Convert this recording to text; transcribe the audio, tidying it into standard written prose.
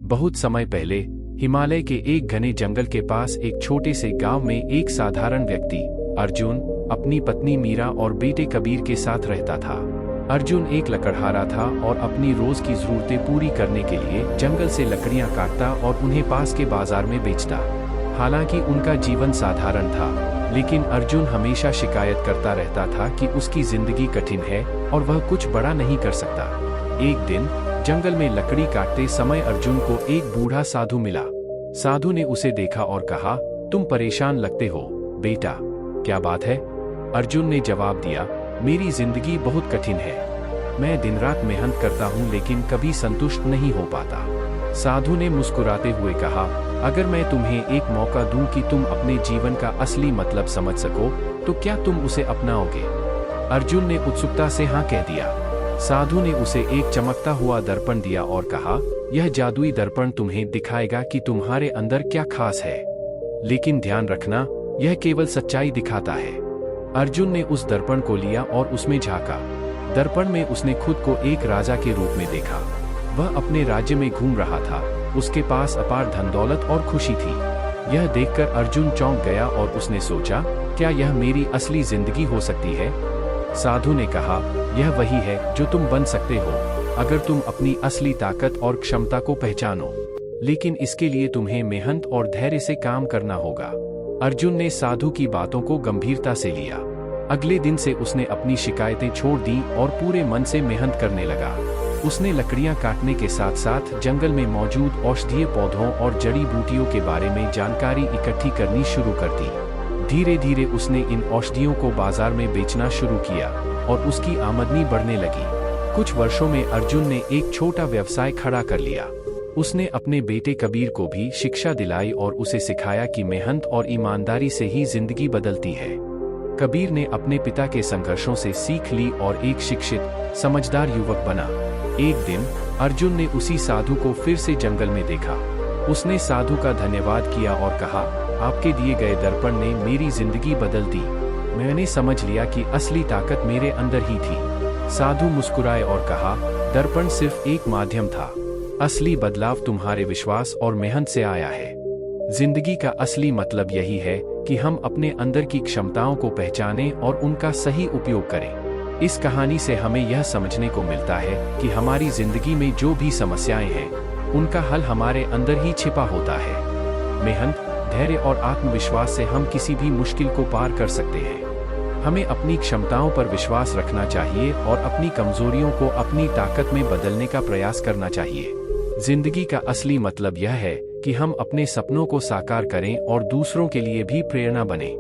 बहुत समय पहले हिमालय के एक घने जंगल के पास एक छोटे से गांव में एक साधारण व्यक्ति अर्जुन अपनी पत्नी मीरा और बेटे कबीर के साथ रहता था। अर्जुन एक लकड़हारा था और अपनी रोज की जरूरतें पूरी करने के लिए जंगल से लकड़ियां काटता और उन्हें पास के बाजार में बेचता। हालांकि उनका जीवन साधारण था, लेकिन अर्जुन हमेशा शिकायत करता रहता था कि उसकी जिंदगी कठिन है और वह कुछ बड़ा नहीं कर सकता। एक दिन जंगल में लकड़ी काटते समय अर्जुन को एक बूढ़ा साधु मिला। साधु ने उसे देखा और कहा, तुम परेशान लगते हो बेटा, क्या बात है? अर्जुन ने जवाब दिया, मेरी जिंदगी बहुत कठिन है। मैं दिन रात मेहनत करता हूँ लेकिन कभी संतुष्ट नहीं हो पाता। साधु ने मुस्कुराते हुए कहा, अगर मैं तुम्हें एक मौका दूं कि तुम अपने जीवन का असली मतलब समझ सको, तो क्या तुम उसे अपनाओगे? अर्जुन ने उत्सुकता से हाँ कह दिया। साधु ने उसे एक चमकता हुआ दर्पण दिया और कहा, यह जादुई दर्पण तुम्हें दिखाएगा कि तुम्हारे अंदर क्या खास है, लेकिन ध्यान रखना, यह केवल सच्चाई दिखाता है। अर्जुन ने उस दर्पण को लिया और उसमें झांका। दर्पण में उसने खुद को एक राजा के रूप में देखा। वह अपने राज्य में घूम रहा था, उसके पास अपार धन दौलत और खुशी थी। यह देखकर अर्जुन चौंक गया और उसने सोचा, क्या यह मेरी असली जिंदगी हो सकती है? साधु ने कहा, यह वही है जो तुम बन सकते हो, अगर तुम अपनी असली ताकत और क्षमता को पहचानो। लेकिन इसके लिए तुम्हें मेहनत और धैर्य से काम करना होगा। अर्जुन ने साधु की बातों को गंभीरता से लिया। अगले दिन से उसने अपनी शिकायतें छोड़ दी और पूरे मन से मेहनत करने लगा। उसने लकड़ियां काटने के साथ साथ जंगल में मौजूद औषधीय पौधों और जड़ी बूटियों के बारे में जानकारी इकट्ठी करनी शुरू कर दी। धीरे धीरे उसने इन औषधियों को बाजार में बेचना शुरू किया और उसकी आमदनी बढ़ने लगी। कुछ वर्षों में अर्जुन ने एक छोटा व्यवसाय खड़ा कर लिया। उसने अपने बेटे कबीर को भी शिक्षा दिलाई और उसे सिखाया कि मेहनत और ईमानदारी से ही जिंदगी बदलती है। कबीर ने अपने पिता के संघर्षों से सीख ली और एक शिक्षित, समझदार युवक बना। एक दिन अर्जुन ने उसी साधु को फिर से जंगल में देखा। उसने साधु का धन्यवाद किया और कहा, आपके दिए गए दर्पण ने मेरी जिंदगी बदल दी। मैंने समझ लिया कि असली ताकत मेरे अंदर ही थी। साधु मुस्कुराए और कहा, दर्पण सिर्फ एक माध्यम था, असली बदलाव तुम्हारे विश्वास और मेहनत से आया है। जिंदगी का असली मतलब यही है कि हम अपने अंदर की क्षमताओं को पहचानें और उनका सही उपयोग करें। इस कहानी से हमें यह समझने को मिलता है कि हमारी जिंदगी में जो भी समस्याएं हैं, उनका हल हमारे अंदर ही छिपा होता है। मेहनत, धैर्य और आत्मविश्वास से हम किसी भी मुश्किल को पार कर सकते हैं। हमें अपनी क्षमताओं पर विश्वास रखना चाहिए और अपनी कमजोरियों को अपनी ताकत में बदलने का प्रयास करना चाहिए। जिंदगी का असली मतलब यह है कि हम अपने सपनों को साकार करें और दूसरों के लिए भी प्रेरणा बनें।